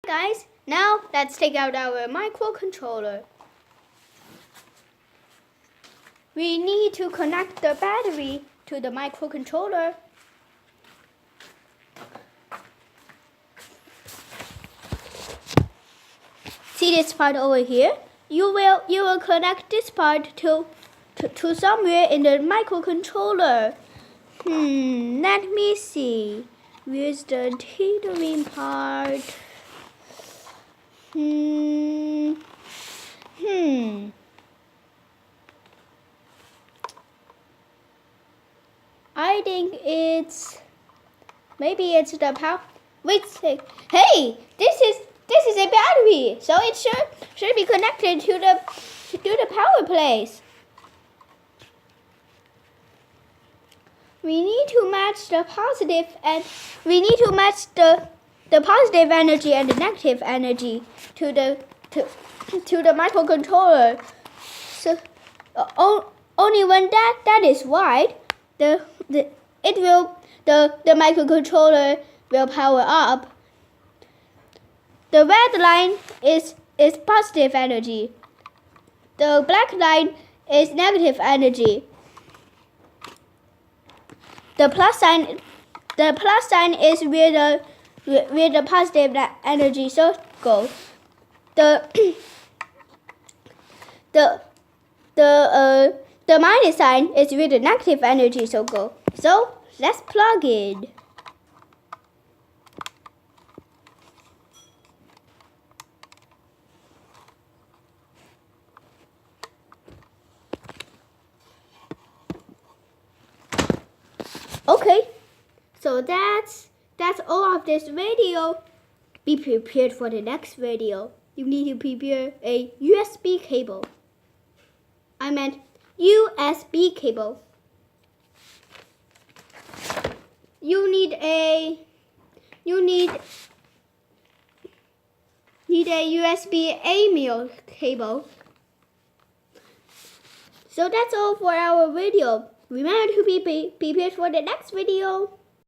guys, now let's take out our microcontroller. We need to connect the battery to the microcontroller. See this part over here? You will connect this part to somewhere in the microcontroller. Let me see. Where's the tethering part? I think maybe it's the power. Wait, hey, this is a battery, so it should be connected to the power place. We need to match the positive and we need to match the positive energy and the negative energy to the microcontroller. So only when that is right, the microcontroller will power up. The red line is positive energy. The black line is negative energy. The plus sign is where the positive energy source goes. The minus sign is where the negative energy source goes. So let's plug in. Okay, so that's all of this video. Be prepared for the next video. You need to prepare a USB cable. I meant USB cable. You need a USB A cable. So that's all for our video. Remember to be prepared for the next video.